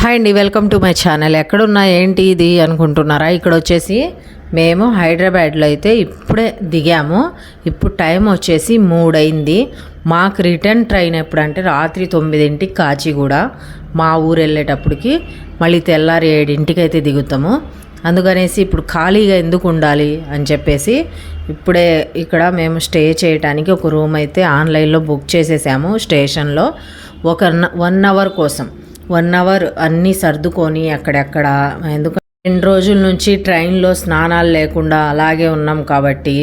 Hi అండి, welcome to my channel. ఎక్కడున్నా ఏంటి ఇది అనుకుంటున్నారా? ఇక్కడ వచ్చేసి మేము హైదరాబాద్లో అయితే ఇప్పుడే దిగాము. ఇప్పుడు టైం వచ్చేసి 3 అయింది. మాకు రిటర్న్ ట్రైన్ ఎప్పుడంటే రాత్రి 9ంటికి కాచిగూడ. మా ఊరు వెళ్ళేటప్పటికి మళ్ళీ తెల్లారి 7ంటికి అయితే దిగుతాము. అందుకనేసి ఇప్పుడు ఖాళీగా ఎందుకు ఉండాలి అని చెప్పేసి ఇప్పుడే ఇక్కడ మేము స్టే చేయడానికి ఒక రూమ్ అయితే ఆన్లైన్లో బుక్ చేసేసాము స్టేషన్లో. 1 అవర్ కోసం 1 అవర్ అన్నీ సర్దుకొని అక్కడెక్కడ, ఎందుకంటే 2 రోజుల నుంచి ట్రైన్లో స్నానాలు లేకుండా అలాగే ఉన్నాం కాబట్టి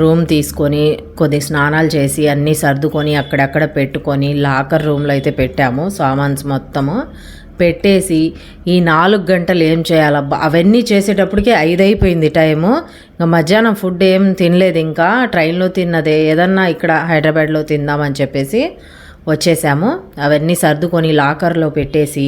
రూమ్ తీసుకొని కొద్ది స్నానాలు చేసి అన్నీ సర్దుకొని అక్కడెక్కడ పెట్టుకొని లాకర్ రూమ్లో అయితే పెట్టాము. సామాన్స్ మొత్తము పెట్టేసి ఈ 4 గంటలు ఏం చేయాలబ్బా, అవన్నీ చేసేటప్పటికి 5 అయిపోయింది టైము. ఇంకా మధ్యాహ్నం ఫుడ్ ఏం తినలేదు, ఇంకా ట్రైన్లో తిన్నదే ఏదన్నా ఇక్కడ హైదరాబాద్లో తిందామని చెప్పేసి వచ్చేసాము. అవన్నీ సర్దుకొని లాకర్లో పెట్టేసి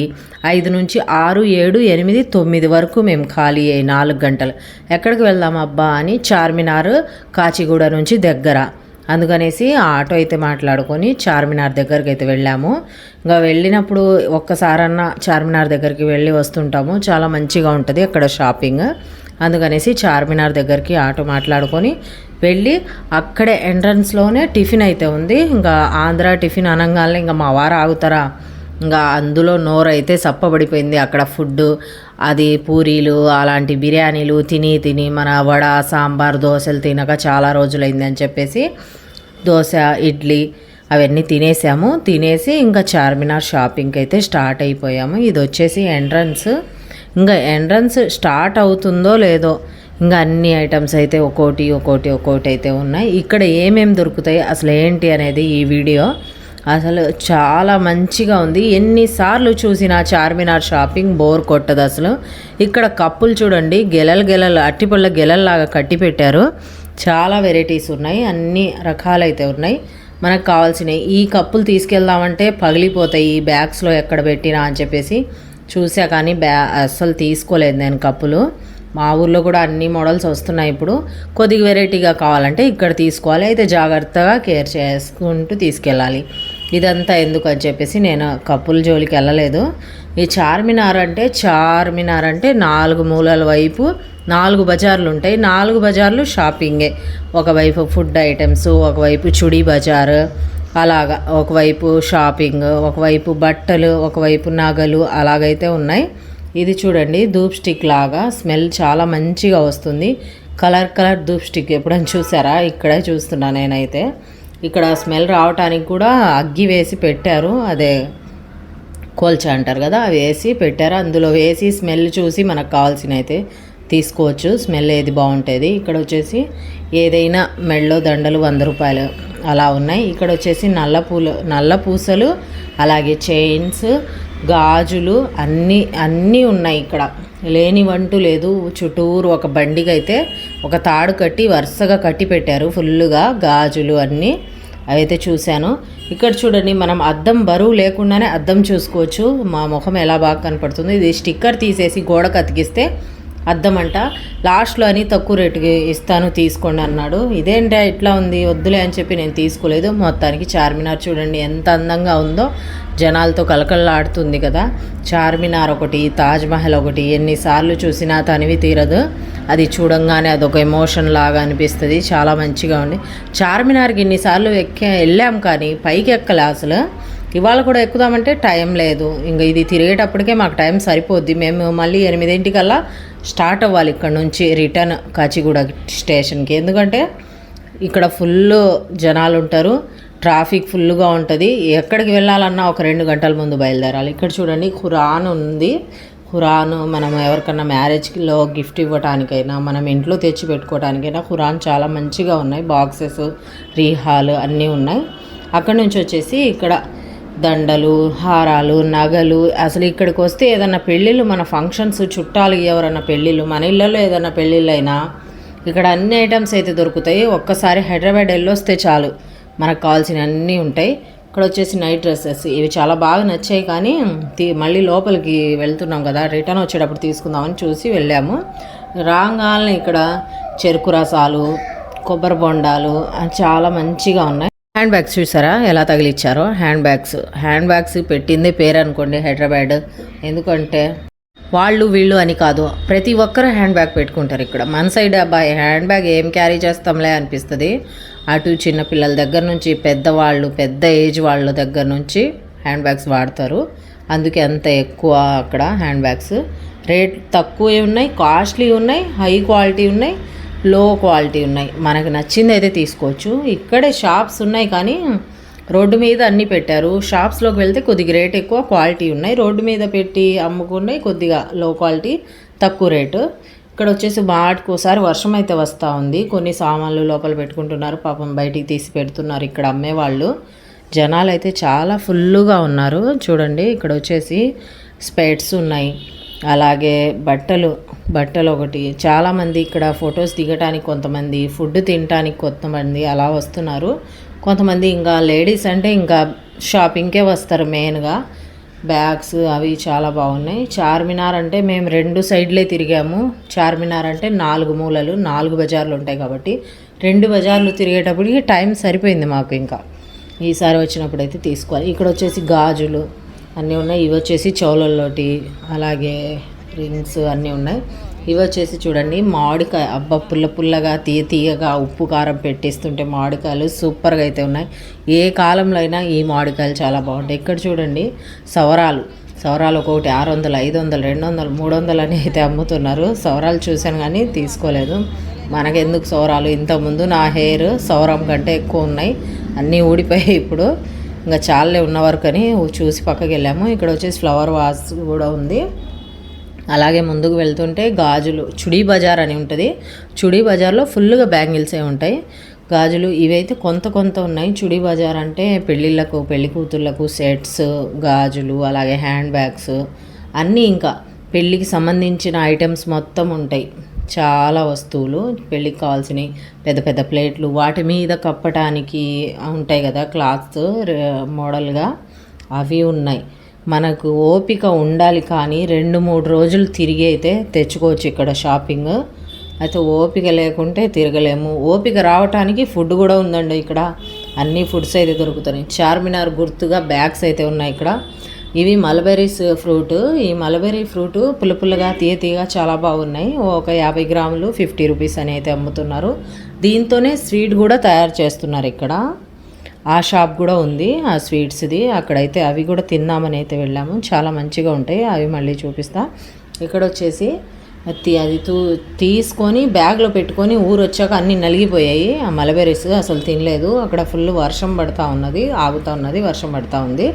5 నుంచి 6, 7, 8, 9 వరకు మేము ఖాళీ అయ్యి 4 గంటలు ఎక్కడికి వెళ్దాం అబ్బా అని చార్మినార్ కాచిగూడ నుంచి దగ్గర, అందుకనేసి ఆటో అయితే మాట్లాడుకొని చార్మినార్ దగ్గరికి అయితే వెళ్ళాము. ఇంకా వెళ్ళినప్పుడు ఒక్కసారన్నా చార్మినార్ దగ్గరికి వెళ్ళి వస్తుంటాము, చాలా మంచిగా ఉంటుంది అక్కడ షాపింగ్. అందుకనేసి చార్మినార్ దగ్గరికి ఆటో మాట్లాడుకొని వెళ్ళి అక్కడే ఎంట్రన్స్లోనే టిఫిన్ అయితే ఉంది. ఇంకా ఆంధ్ర టిఫిన్ అనగానే ఇంకా మా వారు ఆగుతారా, ఇంకా అందులో నోరు అయితే సప్పబడిపోయింది. అక్కడ ఫుడ్ అది పూరీలు అలాంటి బిర్యానీలు తిని మన వడ సాంబార్ దోశలు తినక చాలా రోజులైంది అని చెప్పేసి దోశ ఇడ్లీ అవన్నీ తినేసి ఇంకా చార్మినార్ షాపింగ్కి అయితే స్టార్ట్ అయిపోయాము. ఇది వచ్చేసి ఎంట్రన్స్. ఇంకా ఎంట్రన్స్ స్టార్ట్ అవుతుందో లేదో ఇంకా అన్ని ఐటమ్స్ అయితే ఒక్కోటి అయితే ఉన్నాయి. ఇక్కడ ఏమేమి దొరుకుతాయి అసలు ఏంటి అనేది ఈ వీడియో. అసలు చాలా మంచిగా ఉంది. ఎన్నిసార్లు చూసినా చార్మినార్ షాపింగ్ బోర్ కొట్టదు అసలు. ఇక్కడ కప్పులు చూడండి, గెలలు అట్టిపళ్ళ గెలల్లాగా కట్టి పెట్టారు. చాలా వెరైటీస్ ఉన్నాయి, అన్ని రకాలైతే ఉన్నాయి మనకు కావాల్సినవి. ఈ కప్పులు తీసుకెళ్దామంటే పగిలిపోతాయి ఈ బ్యాగ్స్లో ఎక్కడ పెట్టినా అని చెప్పేసి చూసా, కానీ అస్సలు తీసుకోలేదు నేను కప్పులు. మా ఊర్లో కూడా అన్ని మోడల్స్ వస్తున్నాయి ఇప్పుడు. కొద్దిగా వెరైటీగా కావాలంటే ఇక్కడ తీసుకోవాలి, అయితే జాగ్రత్తగా కేర్ చేసుకుంటూ తీసుకెళ్ళాలి. ఇదంతా ఎందుకు అని చెప్పేసి నేను కప్పుల జోలికి వెళ్ళలేదు. ఈ చార్మినార్ అంటే 4 మూలల వైపు 4 బజార్లు ఉంటాయి. 4 బజార్లు షాపింగే. ఒకవైపు ఫుడ్ ఐటమ్స్, ఒకవైపు చుడీ బజార్, అలాగా ఒకవైపు షాపింగ్, ఒకవైపు బట్టలు, ఒకవైపు నగలు అలాగైతే ఉన్నాయి. ఇది చూడండి ధూప్ స్టిక్ లాగా స్మెల్ చాలా మంచిగా వస్తుంది. కలర్ ధూప్ స్టిక్ ఎప్పుడైనా చూసారా? ఇక్కడే చూస్తున్నా నేనైతే. ఇక్కడ స్మెల్ రావటానికి కూడా అగ్గి వేసి పెట్టారు, అదే కోల్చా అంటారు కదా, అవి వేసి పెట్టారు. అందులో వేసి స్మెల్ చూసి మనకు కావాల్సిన అయితే తీసుకోవచ్చు, స్మెల్ ఏది బాగుంటుంది. ఇక్కడ వచ్చేసి ఏదైనా మెళ్ళో దండలు 100 రూపాయలు అలా ఉన్నాయి. ఇక్కడ వచ్చేసి నల్ల పూసలు, అలాగే చైన్స్, గాజులు అన్నీ ఉన్నాయి. ఇక్కడ లేనివంటూ లేదు. చుట్టూరు ఒక బండికి అయితే ఒక తాడు కట్టి వరుసగా కట్టి పెట్టారు ఫుల్లుగా గాజులు అన్నీ. అవైతే చూశాను. ఇక్కడ చూడండి, మనం అద్దం బరువు లేకుండానే అద్దం చూసుకోవచ్చు. మా ముఖం ఎలా బాగా కనపడుతుంది. ఇది స్టిక్కర్ తీసేసి గోడకు అతికిస్తే అద్దం అంట. లాస్ట్లో అని తక్కువ రేటుకి ఇస్తాను తీసుకోండి అన్నాడు. ఇదేంటా ఇట్లా ఉంది, వద్దులే అని చెప్పి నేను తీసుకోలేదు. మొత్తానికి చార్మినార్ చూడండి ఎంత అందంగా ఉందో, జనాలతో కలకలలాడుతుంది కదా. చార్మినార్ ఒకటి, తాజ్మహల్ ఒకటి, ఎన్నిసార్లు చూసినా తనివి తీరదు. అది చూడంగానే అదొక ఎమోషన్ లాగా అనిపిస్తుంది, చాలా మంచిగా ఉంది. చార్మినార్కి ఇన్నిసార్లు వెళ్ళాం కానీ పైకి ఎక్కలే అసలు. ఇవాళ కూడా ఎక్కుదామంటే టైం లేదు. ఇంకా ఇది తిరిగేటప్పటికే మాకు టైం సరిపోద్ది. మేము మళ్ళీ 8 స్టార్ట్ అవ్వాలి ఇక్కడ నుంచి రిటర్న్ కాచిగూడ స్టేషన్కి. ఎందుకంటే ఇక్కడ ఫుల్ జనాలు ఉంటారు, ట్రాఫిక్ ఫుల్గా ఉంటుంది. ఎక్కడికి వెళ్ళాలన్నా ఒక 2 గంటల ముందు బయలుదేరాలి. ఇక్కడ చూడండి ఖురాన్ ఉంది. ఖురాన్ మనం ఎవరికన్నా మ్యారేజ్లో గిఫ్ట్ ఇవ్వటానికైనా, మనం ఇంట్లో తెచ్చి పెట్టుకోవటానికైనా ఖురాన్ చాలా మంచిగా ఉన్నాయి. బాక్సెస్, రీహాలు అన్నీ ఉన్నాయి. అక్కడి నుంచి వచ్చేసి ఇక్కడ దండలు, హారాలు, నగలు. అసలు ఇక్కడికి వస్తే ఏదన్నా పెళ్ళిళ్ళు, మన ఫంక్షన్స్, చుట్టాలు ఎవరన్నా పెళ్ళిళ్ళు, మన ఇళ్ళల్లో ఏదన్నా పెళ్ళిళ్ళు అయినా ఇక్కడ అన్ని ఐటమ్స్ అయితే దొరుకుతాయి. ఒక్కసారి హైదరాబాద్ వెళ్ళొస్తే చాలు మనకు కావాల్సిన అన్నీ ఉంటాయి. ఇక్కడ వచ్చేసి నైట్ డ్రెస్సెస్, ఇవి చాలా బాగా నచ్చాయి. కానీ మళ్ళీ లోపలికి వెళ్తున్నాం కదా, రిటర్న్ వచ్చేటప్పుడు తీసుకుందామని చూసి వెళ్ళాము. రాగానే ఇక్కడ చెరుకు రసాలు, కొబ్బరి బొండాలు చాలా మంచిగా ఉన్నాయి. హ్యాండ్ బ్యాగ్స్ చూసారా ఎలా తగిలిచ్చారో. హ్యాండ్ బ్యాగ్స్ పెట్టిందే పేరు అనుకోండి హైదరాబాద్. ఎందుకంటే వాళ్ళు వీళ్ళు అని కాదు, ప్రతి ఒక్కరు హ్యాండ్ బ్యాగ్ పెట్టుకుంటారు ఇక్కడ. మన సైడ్ అబ్బాయి హ్యాండ్ బ్యాగ్ ఏం క్యారీ చేస్తాంలే అనిపిస్తుంది. అటు చిన్న పిల్లల దగ్గర నుంచి పెద్దవాళ్ళు, పెద్ద ఏజ్ వాళ్ళ దగ్గర నుంచి హ్యాండ్ బ్యాగ్స్ వాడతారు. అందుకే అంత ఎక్కువ అక్కడ హ్యాండ్ బ్యాగ్స్. రేట్ తక్కువ ఉన్నాయి, కాస్ట్లీ ఉన్నాయి, హై క్వాలిటీ ఉన్నాయి, లో క్వాలిటీ ఉన్నాయి. మనకు నచ్చింది అయితే తీసుకోవచ్చు. ఇక్కడే షాప్స్ ఉన్నాయి కానీ రోడ్డు మీద అన్నీ పెట్టారు. షాప్స్లోకి వెళ్తే కొద్దిగా రేట్ ఎక్కువ, క్వాలిటీ ఉన్నాయి. రోడ్డు మీద పెట్టి అమ్ముకున్నాయి కొద్దిగా లో క్వాలిటీ, తక్కువ రేటు. ఇక్కడ వచ్చేసి మాటికోసారి వర్షం అయితే వస్తూ ఉంది. కొన్ని సామాన్లు లోపల పెట్టుకుంటున్నారు, పాపం బయటికి తీసి పెడుతున్నారు ఇక్కడ అమ్మేవాళ్ళు. జనాలు అయితే చాలా ఫుల్గా ఉన్నారు చూడండి. ఇక్కడ వచ్చేసి స్పెట్స్ ఉన్నాయి, అలాగే బట్టలు ఒకటి. చాలామంది ఇక్కడ ఫొటోస్ దిగటానికి కొంతమంది, ఫుడ్ తినటానికి కొంతమంది అలా వస్తున్నారు. కొంతమంది ఇంకా లేడీస్ అంటే ఇంకా షాపింగ్కే వస్తారు మెయిన్గా. బ్యాగ్స్ అవి చాలా బాగున్నాయి. చార్మినార్ అంటే మేము 2 సైడ్లే తిరిగాము. చార్మినార్ అంటే 4 మూలలు, 4 బజార్లు ఉంటాయి కాబట్టి 2 బజార్లు తిరిగేటప్పటికి టైం సరిపోయింది మాకు. ఇంకా ఈసారి వచ్చినప్పుడు అయితే తీసుకోవాలి. ఇక్కడ వచ్చేసి గాజులు అన్నీ ఉన్నాయి. ఇవి వచ్చేసి చౌలల్లోటి, అలాగే రింగ్స్ అన్నీ ఉన్నాయి. ఇవి వచ్చేసి చూడండి మామిడికాయ, అబ్బా పుల్లగా తీయగా ఉప్పు కారం పెట్టిస్తుంటే మామిడికాయలు సూపర్గా అయితే ఉన్నాయి. ఏ కాలంలో అయినా ఈ మామిడికాయలు చాలా బాగుంటాయి. ఇక్కడ చూడండి సవరాలు ఒక్కొక్కటి 600, 500, 200, 300 అని అయితే అమ్ముతున్నారు. సవరాలు చూశాను కానీ తీసుకోలేదు. మనకెందుకు సవరాలు, ఇంతకుముందు నా హెయిర్ సవరం కంటే ఎక్కువ ఉన్నాయి, అన్నీ ఊడిపోయాయి. ఇప్పుడు ఇంకా చాలే ఉన్న వరకు అని చూసి పక్కకి వెళ్ళాము. ఇక్కడ వచ్చేసి ఫ్లవర్ వాస్ కూడా ఉంది. అలాగే ముందుకు వెళ్తుంటే గాజులు, చుడీ బజార్ అని ఉంటుంది. చుడీ బజార్లో ఫుల్గా బ్యాంగిల్సే ఉంటాయి. గాజులు ఇవైతే కొంత ఉన్నాయి. చుడీ బజార్ అంటే పెళ్ళిళ్ళకు, పెళ్లి కూతుళ్ళకు సెట్స్, గాజులు, అలాగే హ్యాండ్ బ్యాగ్స్ అన్నీ, ఇంకా పెళ్ళికి సంబంధించిన ఐటమ్స్ మొత్తం ఉంటాయి. చాలా వస్తువులు పెళ్ళికి కావాల్సినవి, పెద్ద ప్లేట్లు, వాటి మీద కప్పటానికి ఉంటాయి కదా క్లాత్స్ మోడల్గా, అవి ఉన్నాయి. మనకు ఓపిక ఉండాలి కానీ 2-3 రోజులు తిరిగి అయితే తెచ్చుకోవచ్చు ఇక్కడ షాపింగ్. అయితే ఓపిక లేకుంటే తిరగలేము. ఓపిక రావటానికి ఫుడ్ కూడా ఉందండి ఇక్కడ, అన్ని ఫుడ్స్ అయితే దొరుకుతున్నాయి. చార్మినార్ గుర్తుగా బ్యాగ్స్ అయితే ఉన్నాయి ఇక్కడ. ఇవి మలబెర్రీస్ ఫ్రూట్. ఈ మలబెర్రీ ఫ్రూట్ పుల్లగా తీయగా చాలా బాగున్నాయి. ఒక 50 గ్రాములు 50 రూపీస్ అని అయితే అమ్ముతున్నారు. దీంతోనే స్వీట్ కూడా తయారు చేస్తున్నారు ఇక్కడ. ఆ షాప్ కూడా ఉంది ఆ స్వీట్స్ది. అక్కడైతే అవి కూడా తిందామని అయితే వెళ్ళాము. చాలా మంచిగా ఉంటాయి, అవి మళ్ళీ చూపిస్తా. ఇక్కడ వచ్చేసి అది తీసుకొని బ్యాగ్లో పెట్టుకొని ఊరు వచ్చాక అన్నీ నలిగిపోయాయి ఆ మలబెర్రీస్. అసలు తినలేదు. అక్కడ ఫుల్ వర్షం పడుతూ ఉన్నది, ఆగుతూ ఉన్నది, వర్షం పడుతూ ఉంది.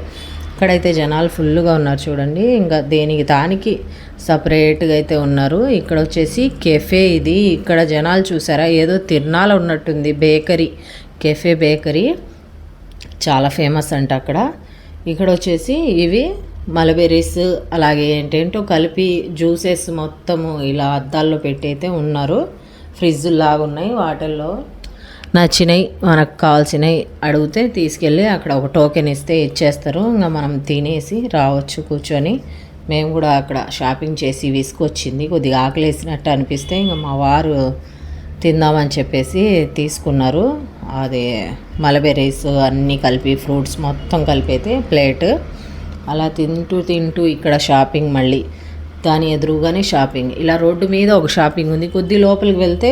ఇక్కడైతే జనాలు ఫుల్గా ఉన్నారు చూడండి. ఇంకా దానికి సపరేట్గా అయితే ఉన్నారు. ఇక్కడ వచ్చేసి కెఫే ఇది. ఇక్కడ జనాలు చూసారా, ఏదో తిరునాల ఉన్నట్టుంది. కెఫే బేకరీ చాలా ఫేమస్ అంట అక్కడ. ఇక్కడ వచ్చేసి ఇవి మలబెర్రీస్, అలాగే ఏంటేంటో కలిపి జ్యూసెస్ మొత్తము ఇలా అద్దాల్లో పెట్టి అయితే ఉన్నారు. ఫ్రిడ్జ్ లాగా ఉన్నాయి. వాటిల్లో నచ్చినవి మనకు కావాల్సినవి అడిగితే తీసుకెళ్ళి అక్కడ ఒక టోకెన్ ఇస్తే ఇచ్చేస్తారు. ఇంకా మనం తినేసి రావచ్చు కూర్చొని. మేము కూడా అక్కడ షాపింగ్ చేసి విసుకొచ్చింది, కొద్దిగా ఆకలేసినట్టు అనిపిస్తే ఇంకా మా వారు తిందామని చెప్పేసి తీసుకున్నారు. అది మలబెర్రీస్ అన్నీ కలిపి, ఫ్రూట్స్ మొత్తం కలిపి అయితే ప్లేట్. అలా తింటూ ఇక్కడ షాపింగ్, మళ్ళీ దాని ఎదురుగానే షాపింగ్. ఇలా రోడ్డు మీద ఒక షాపింగ్ ఉంది. కొద్ది లోపలికి వెళ్తే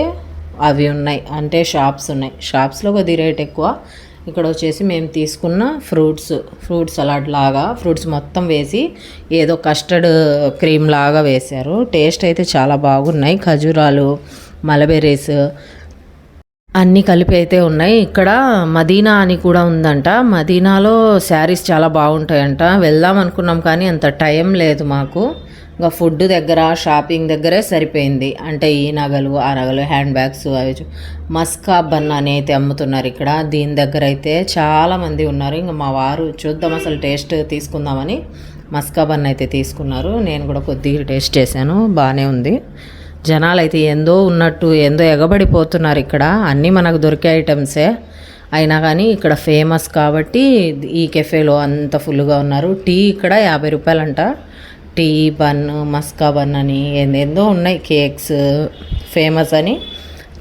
అవి ఉన్నాయి, అంటే షాప్స్ ఉన్నాయి. షాప్స్లో కొద్ది రేట్ ఎక్కువ. ఇక్కడ వచ్చేసి మేము తీసుకున్న ఫ్రూట్ సలాడ్ లాగా ఫ్రూట్స్ మొత్తం వేసి ఏదో కస్టర్డ్ క్రీమ్ లాగా వేశారు. టేస్ట్ అయితే చాలా బాగున్నాయి. ఖజూరాలు, మలబెర్రీస్ అన్నీ కలిపి అయితే ఉన్నాయి. ఇక్కడ మదీనా అని కూడా ఉందంట. మదీనాలో శారీస్ చాలా బాగుంటాయంట. వెళ్దాం అనుకున్నాం కానీ అంత టైం లేదు మాకు. ఇంకా ఫుడ్ దగ్గర, షాపింగ్ దగ్గరే సరిపోయింది. అంటే ఈ నగలు, ఆ నగలు, హ్యాండ్ బ్యాగ్స్, అవి మస్కా బన్ అని అయితే అమ్ముతున్నారు ఇక్కడ. దీని దగ్గర అయితే చాలామంది ఉన్నారు. ఇంకా మా వారు చూద్దాం అసలు టేస్ట్ తీసుకుందామని మస్కా బన్ అయితే తీసుకున్నారు. నేను కూడా కొద్దిగా టేస్ట్ చేశాను, బాగానే ఉంది. జనాలు అయితే ఏందో ఉన్నట్టు ఏందో ఎగబడిపోతున్నారు ఇక్కడ. అన్నీ మనకు దొరికే ఐటమ్సే అయినా కానీ ఇక్కడ ఫేమస్ కాబట్టి ఈ కెఫేలో అంత ఫుల్గా ఉన్నారు. టీ ఇక్కడ 50 రూపాయలంట. టీ, బన్, మస్కా బన్ అని ఏందో ఉన్నాయి, కేక్స్ ఫేమస్ అని.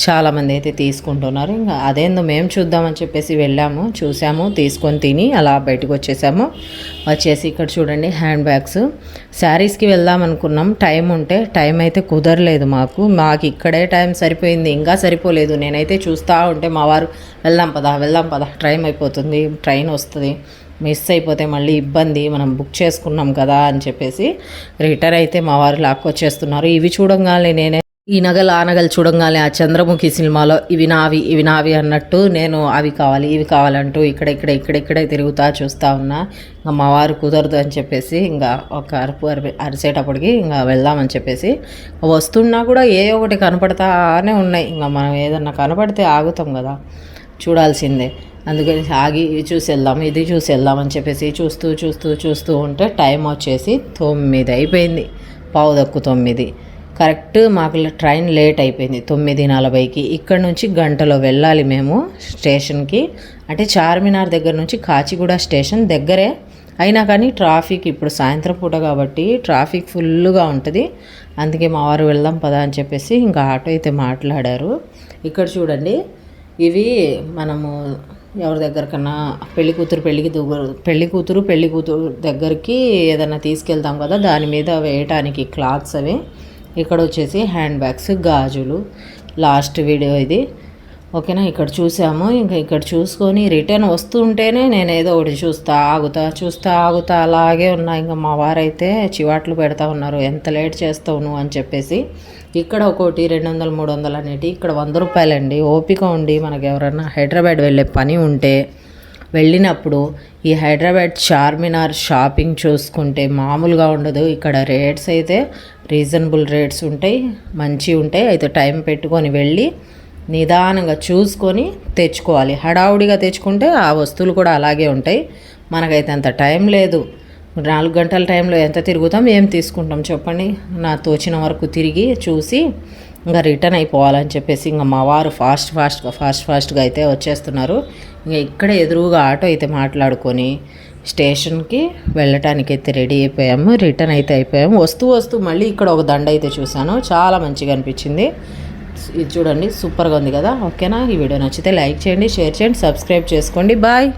చాలామంది అయితే తీసుకుంటున్నారు. ఇంకా అదేందో మేము చూద్దామని చెప్పేసి వెళ్ళాము, చూసాము, తీసుకొని తిని అలా బయటకు వచ్చేసి ఇక్కడ చూడండి హ్యాండ్ బ్యాగ్స్. శారీస్కి వెళ్దాం అనుకున్నాం, టైం ఉంటే, టైం అయితే కుదరలేదు మాకు ఇక్కడే టైం సరిపోయింది, ఇంకా సరిపోలేదు. నేనైతే చూస్తూ ఉంటే మా వారు వెళ్దాం పదా టైం అయిపోతుంది, ట్రైన్ వస్తుంది, మిస్ అయిపోతే మళ్ళీ ఇబ్బంది, మనం బుక్ చేసుకున్నాం కదా అని చెప్పేసి రిటర్న్ అయితే మా వారు లాక్కొచ్చేస్తున్నారు. ఇవి చూడంగానే నేనే ఈ నగలు ఆ నగలు చూడంగానే ఆ చంద్రముఖి సినిమాలో ఇవి నావి అన్నట్టు నేను అవి కావాలి ఇవి కావాలంటూ ఇక్కడే తిరుగుతా చూస్తూ ఉన్నా. ఇంకా మా వారు కుదరదు అని చెప్పేసి ఇంకా ఒక అరిసేటప్పటికి ఇంకా వెళ్దామని చెప్పేసి వస్తున్నా కూడా ఏ ఒకటి కనపడతానే ఉన్నాయి. ఇంకా మనం ఏదన్నా కనపడితే ఆగుతాం కదా, చూడాల్సిందే. అందుకని ఆగి ఇది చూసి వెళ్దాం అని చెప్పేసి చూస్తూ ఉంటే టైం వచ్చేసి 9 అయిపోయింది, 9:15. కరెక్ట్ మాకు ట్రైన్ లేట్ అయిపోయింది 9:40కి. ఇక్కడ నుంచి గంటలో వెళ్ళాలి మేము స్టేషన్కి. అంటే చార్మినార్ దగ్గర నుంచి కాచిగూడ స్టేషన్ దగ్గరే, అయినా కానీ ట్రాఫిక్ ఇప్పుడు సాయంత్రం పూట కాబట్టి ట్రాఫిక్ ఫుల్గా ఉంటుంది. అందుకే మా వారు వెళ్దాం పదా అని చెప్పేసి ఇంకా ఆటో అయితే మాట్లాడారు. ఇక్కడ చూడండి, ఇవి మనము ఎవరి దగ్గరకన్నా పెళ్లి కూతురు దగ్గరికి ఏదైనా తీసుకెళ్తాం కదా, దాని మీద వేయటానికి క్లాత్స్ అవి. ఇక్కడ వచ్చేసి హ్యాండ్ బ్యాగ్స్, గాజులు. లాస్ట్ వీడియో ఇది, ఓకేనా. ఇక్కడ చూసాము, ఇంకా ఇక్కడ చూసుకొని రిటర్న్ వస్తుంటేనే నేను ఏదో ఒకటి చూస్తా ఆగుతా అలాగే ఉన్నా. ఇంకా మా వారైతే చివాట్లు పెడతా ఉన్నారు, ఎంత లేట్ చేస్తావు నువ్వు అని చెప్పేసి. ఇక్కడ ఒకటి 200, 300 అనేటి, ఇక్కడ 100 రూపాయలండి. ఓపిక ఉండి మనకు ఎవరన్నా హైదరాబాద్ వెళ్ళే పని ఉంటే వెళ్ళినప్పుడు ఈ హైదరాబాద్ చార్మినార్ షాపింగ్ చూసుకుంటే మామూలుగా ఉండదు. ఇక్కడ రేట్స్ అయితే రీజనబుల్ రేట్స్ ఉంటాయి, మంచిగా ఉంటాయి. అయితే టైం పెట్టుకొని వెళ్ళి నిదానంగా చూసుకొని తెచ్చుకోవాలి. హడావుడిగా తెచ్చుకుంటే ఆ వస్తువులు కూడా అలాగే ఉంటాయి. మనకైతే అంత టైం లేదు. 4 గంటల టైంలో ఎంత తిరుగుతాం, ఏం తీసుకుంటాం చెప్పండి. నా తోచిన వరకు తిరిగి చూసి ఇంకా రిటర్న్ అయిపోవాలని చెప్పేసి ఇంకా మా వారు ఫాస్ట్గా అయితే వచ్చేస్తున్నారు. ఇంకా ఇక్కడ ఎదురుగా ఆటో అయితే మాట్లాడుకొని స్టేషన్కి వెళ్ళటానికి అయితే రెడీ అయిపోయాము. రిటర్న్ అయితే అయిపోయాము. వస్తూ మళ్ళీ ఇక్కడ ఒక దండ అయితే చూశాను, చాలా మంచిగా అనిపించింది. ఇది చూడండి, సూపర్గా ఉంది కదా. ఓకేనా, ఈ వీడియో నచ్చితే లైక్ చేయండి, షేర్ చేయండి, సబ్స్క్రైబ్ చేసుకోండి. బాయ్.